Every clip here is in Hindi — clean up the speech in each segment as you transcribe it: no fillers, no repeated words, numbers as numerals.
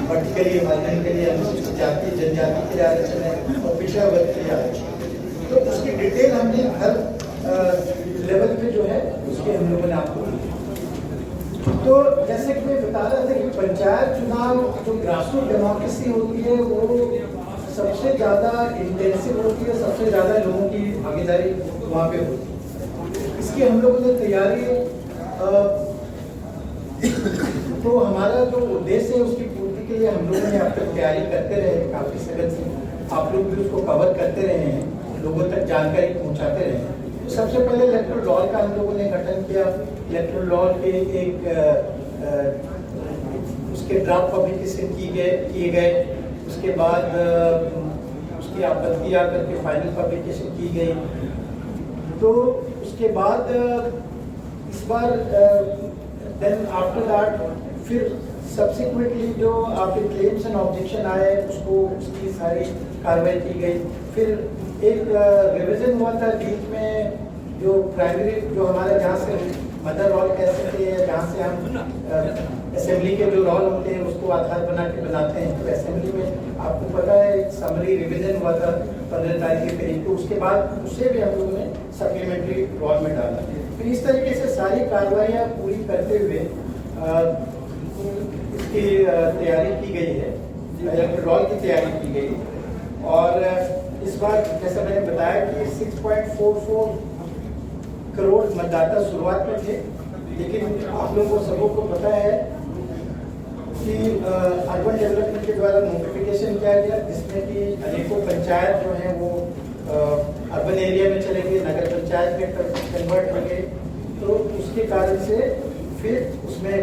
वर्टिकली हॉरिजॉन्टली अनुसूचित जाति जनजाति के लिए आरक्षण है और पिछड़ा वर्ग के लिए आरक्षण। तो उसकी डिटेल हमने हर लेवल पे जो है उसके हम लोगों ने आपको दी। तो जैसे कि मैं बता रहा था कि पंचायत चुनाव जो ग्रासरूट डेमोक्रेसी होती है वो सबसे ज़्यादा इंटेंसिव होती है, सबसे ज़्यादा लोगों की भागीदारी वहाँ पे होती है। इसकी हम लोगों ने तैयारी तो हमारा जो उद्देश्य है उसकी पूर्ति के लिए हम लोगों ने अब तक तैयारी करते रहे काफ़ी सघन से। आप लोग भी उसको कवर करते रहे हैं, लोगों तक जानकारी पहुंचाते रहे हैं। तो सबसे पहले इलेक्टोरल लॉ का हम लोगों ने गठन किया। इलेक्टोरल लॉ के एक उसके ड्राफ्ट पब्लिकेशन किए गए। उसके बाद उसकी आपत्ति आकर के फाइनल पब्लिकेशन की गई। तो उसके बाद इस बार देन आफ्टर दैट फिर सब्सिक्वेंटली जो आपके क्लेम्स एंड ऑब्जेक्शन आए उसको उसकी सारी कार्रवाई की गई। फिर एक रिवीजन हुआ था बीच में, जो प्राइमरी जो हमारा जहाँ से मदर रोल कह सकते हैं, जहाँ से हम असेंबली के जो रोल होते हैं उसको आधार बना के बनाते हैं। तो असेंबली में आपको पता है एक समरी रिवीजन हुआ था 15 तारीख के करीब। तो उसके बाद उसे भी हम लोगों ने सप्लीमेंट्री रोल में डाला। तो इस तरीके से सारी कार्रवाइयाँ पूरी करते हुए इसकी तैयारी की गई है, इलेक्टोरल रोल की तैयारी की गई। और इस बार जैसा मैंने बताया कि 6.44 करोड़ मतदाता शुरुआत में थे, लेकिन आप लोगों सबों को पता है कि अर्बन डेवलपमेंट के द्वारा नोटिफिकेशन किया गया, जिसमें कि अनेकों पंचायत जो हैं वो अर्बन एरिया में चले गए, नगर पंचायत में कन्वर्ट हो गए। तो उसके कारण से फिर उसमें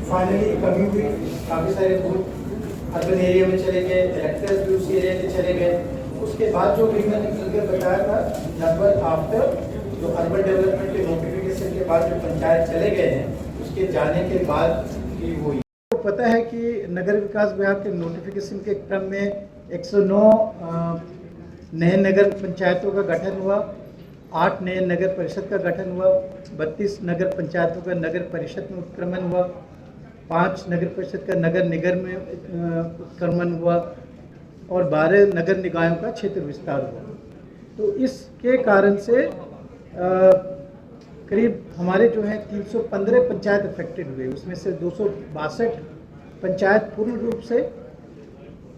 फाइनली कमी हुई, काफ़ी सारे बूथ अर्बन एरिया में चले गए, इलेक्टर्स भी उसी एरिया में चले गए। उसके बाद जो भी मैंने फिगर बताया था, लगभग आफ्टर जो अर्बन डेवलपमेंट के नोटिफिकेशन के बाद जो पंचायत चले गए हैं उसके जाने के बाद ही वो तो पता है कि नगर विकास विभाग के नोटिफिकेशन के क्रम में 109 नए नगर पंचायतों का गठन हुआ, 8 नए नगर परिषद का गठन हुआ, 32 नगर पंचायतों का नगर परिषद में उत्क्रमण हुआ, 5 नगर परिषद का नगर निगम में उत्क्रमण हुआ और 12 नगर निकायों का क्षेत्र विस्तार हुआ। तो इसके कारण से करीब हमारे जो हैं 315 पंचायत अफेक्टेड हुए, उसमें से 262 पंचायत पूर्ण रूप से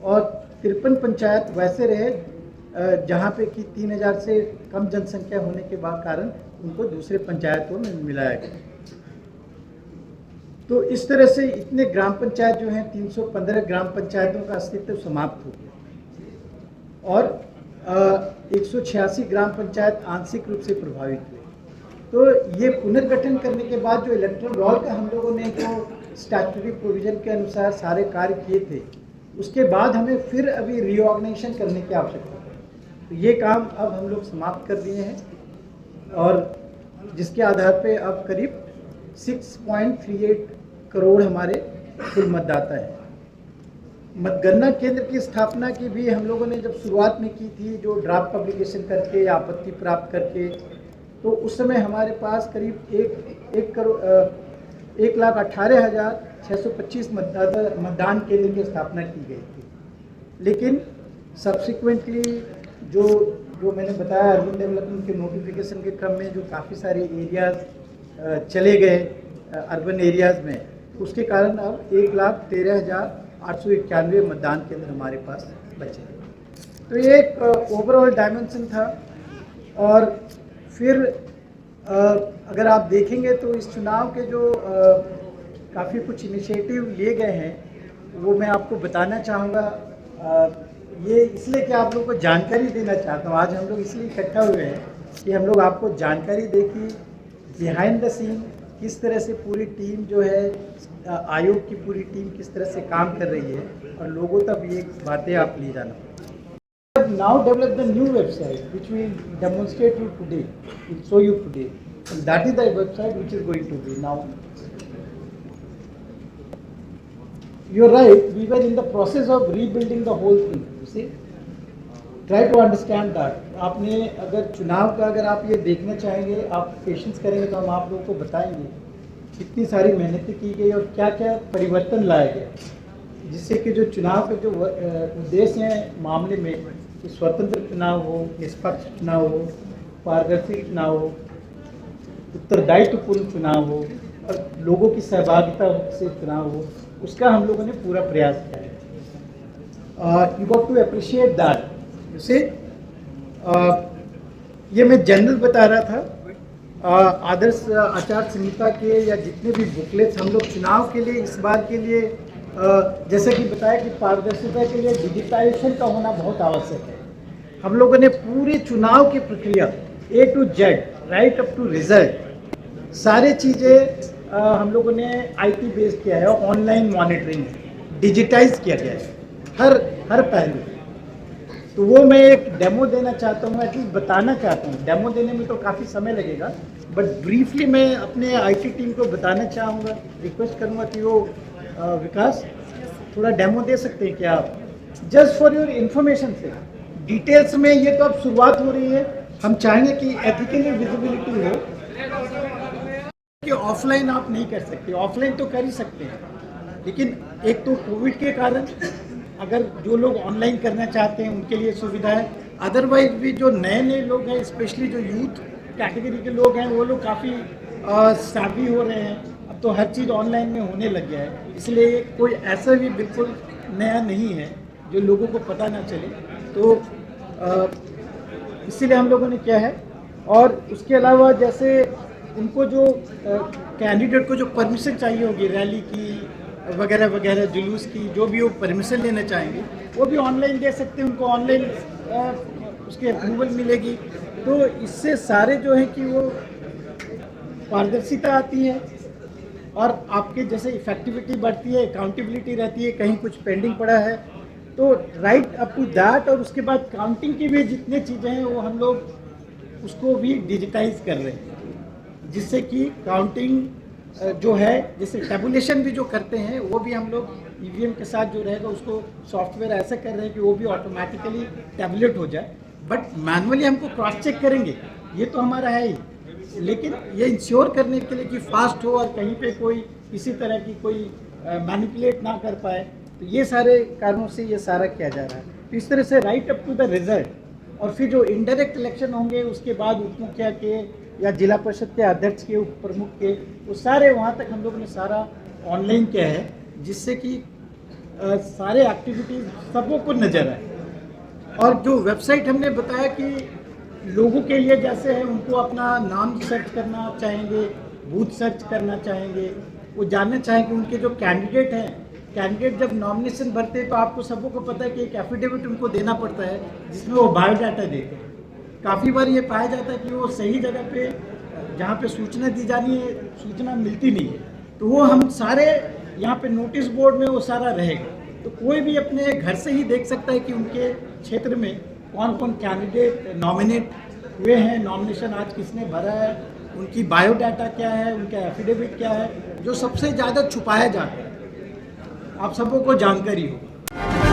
और 53 पंचायत वैसे रहे जहाँ पे कि 3000 से कम जनसंख्या होने के बाद कारण उनको दूसरे पंचायतों में मिलाया गया। तो इस तरह से इतने ग्राम पंचायत जो हैं 315 ग्राम पंचायतों का अस्तित्व समाप्त हो गया और 186 ग्राम पंचायत आंशिक रूप से प्रभावित हुए। तो ये पुनर्गठन करने के बाद जो इलेक्टोरल रोल का हम लोगों ने जो स्टैट्यूटरी प्रोविजन के अनुसार सारे कार्य किए थे, उसके बाद हमें फिर अभी रीऑर्गेनाइजेशन करने की आवश्यकता है। तो ये काम अब हम लोग समाप्त कर दिए हैं और जिसके आधार पे अब करीब 6.38 करोड़ हमारे कुल मतदाता हैं। मतगणना केंद्र की स्थापना की भी हम लोगों ने जब शुरुआत में की थी, जो ड्राफ्ट पब्लिकेशन करके या आपत्ति प्राप्त करके, तो उस समय हमारे पास करीब 1,18,625 मतदान केंद्र की स्थापना की गई थी। लेकिन सब्सिक्वेंटली जो मैंने बताया अर्बन डेवलपमेंट के नोटिफिकेशन के क्रम में जो काफ़ी सारे एरियाज चले गए अर्बन एरियाज़ में, उसके कारण अब 1,13,891 मतदान केंद्र हमारे पास बचे। तो ये एक ओवरऑल डायमेंशन था। और फिर अगर आप देखेंगे तो इस चुनाव के जो काफ़ी कुछ इनिशिएटिव लिए गए हैं वो मैं आपको बताना चाहूँगा। ये इसलिए कि आप लोगों को जानकारी देना चाहता हूँ। आज हम लोग इसलिए इकट्ठा हुए हैं कि हम लोग आपको जानकारी दें कि बिहाइंड द सीन किस तरह से पूरी टीम जो है, आयोग की पूरी टीम किस तरह से काम कर रही है और लोगों तक ये बातें आप ले जाना। Now develop the new website which we demonstrate you today, will show you today, and that is the website which is going to be now. You are right, we were in the process of rebuilding the whole thing, you see. Try to understand that. आपने अगर चुनाव का अगर आप ये देखना चाहेंगे, आप पेशेंस करेंगे तो हम आप लोगों को बताएंगे कितनी सारी मेहनत की गई और क्या क्या परिवर्तन लाया गया। जिससे कि जो चुनाव के जो उद्देश्य हैं मामले में कि स्वतंत्र चुनाव हो, निष्पक्ष चुनाव हो, पारदर्शी चुनाव हो, उत्तरदायित्वपूर्ण चुनाव हो और लोगों की सहभागिता से चुनाव हो, उसका हम लोगों ने पूरा प्रयास किया है। You got to appreciate that. जैसे ये मैं जनरल बता रहा था, आदर्श आचार संहिता के या जितने भी बुकलेट्स हम लोग चुनाव के लिए इस बार के लिए जैसे कि बताया कि पारदर्शिता के लिए डिजिटाइजेशन का होना बहुत आवश्यक है। हम लोगों ने पूरे चुनाव की प्रक्रिया A to Z right up to result सारी चीज़ें हम लोगों ने IT बेस्ड किया है, ऑनलाइन मॉनिटरिंग डिजिटाइज किया गया है हर पहलू। तो वो मैं एक डेमो देना चाहता हूँ, एटलीस्ट बताना चाहता हूँ। डेमो देने में तो काफ़ी समय लगेगा, बट ब्रीफली मैं अपने IT टीम को बताना चाहूँगा, रिक्वेस्ट करूँगा कि वो विकास थोड़ा डेमो दे सकते हैं क्या आप? जस्ट फॉर योर इन्फॉर्मेशन से डिटेल्स में ये तो अब शुरुआत हो रही है। हम चाहेंगे कि एथिकली विजिबिलिटी हो कि ऑफलाइन आप नहीं कर सकते, ऑफलाइन तो कर ही सकते हैं, लेकिन एक तो कोविड के कारण अगर जो लोग ऑनलाइन करना चाहते हैं उनके लिए सुविधा है। अदरवाइज भी जो नए लोग हैं, स्पेशली जो यूथ कैटेगरी के लोग हैं, वो लोग काफ़ी सावी हो रहे हैं। अब तो हर चीज़ ऑनलाइन में होने लग गया है, इसलिए कोई ऐसा भी बिल्कुल नया नहीं है जो लोगों को पता ना चले। तो इसीलिए हम लोगों ने किया है। और उसके अलावा जैसे उनको जो कैंडिडेट को जो परमिशन चाहिए होगी रैली की वगैरह वगैरह, जुलूस की, जो भी वो परमिशन लेना चाहेंगे वो भी ऑनलाइन दे सकते हैं, उनको ऑनलाइन उसकी अप्रूवल मिलेगी। तो इससे सारे जो है कि वो पारदर्शिता आती है और आपके जैसे इफेक्टिविटी बढ़ती है, अकाउंटेबिलिटी रहती है। कहीं कुछ पेंडिंग पड़ा है तो राइट अप टू दैट, और उसके बाद काउंटिंग की भी जितनी चीज़ें हैं वो हम लोग उसको भी डिजिटाइज कर रहे हैं, जिससे कि काउंटिंग जो है, जैसे टेबुलेशन भी जो करते हैं वो भी हम लोग EVM के साथ जो रहेगा उसको सॉफ्टवेयर ऐसा कर रहे हैं कि वो भी ऑटोमेटिकली टेबुलेट हो जाए। बट मैनुअली हमको क्रॉस चेक करेंगे, ये तो हमारा है ही, लेकिन ये इंश्योर करने के लिए कि फास्ट हो और कहीं पे कोई किसी तरह की कोई मैनिपुलेट ना कर पाए, तो ये सारे कारणों से ये सारा किया जा रहा है। तो इस तरह से right up to the result, और फिर जो इनडायरेक्ट इलेक्शन होंगे उसके बाद उप मुखिया के या जिला परिषद के अध्यक्ष के, उप प्रमुख के, वो सारे वहाँ तक हम लोगों ने सारा ऑनलाइन किया है, जिससे कि सारे एक्टिविटीज़ सबों को नज़र आए। और जो वेबसाइट हमने बताया कि लोगों के लिए जैसे है, उनको अपना नाम सर्च करना चाहेंगे, बूथ सर्च करना चाहेंगे, वो जानना चाहेंगे उनके जो कैंडिडेट हैं, कैंडिडेट जब नॉमिनेशन भरते हैं तो आपको सबों को पता है कि एक एफिडेविट उनको देना पड़ता है जिसमें वो बायोडाटा देते हैं। काफ़ी बार ये पाया जाता है कि वो सही जगह पे जहाँ पे सूचना दी जानी है सूचना मिलती नहीं है, तो वो हम सारे यहाँ पे नोटिस बोर्ड में वो सारा रहेगा। तो कोई भी अपने घर से ही देख सकता है कि उनके क्षेत्र में कौन कौन कैंडिडेट नॉमिनेट हुए हैं, नॉमिनेशन आज किसने भरा है, उनकी बायोडाटा क्या है, उनका एफिडेविट क्या है, जो सबसे ज़्यादा छुपाया जाता है, आप सबों को जानकारी हो।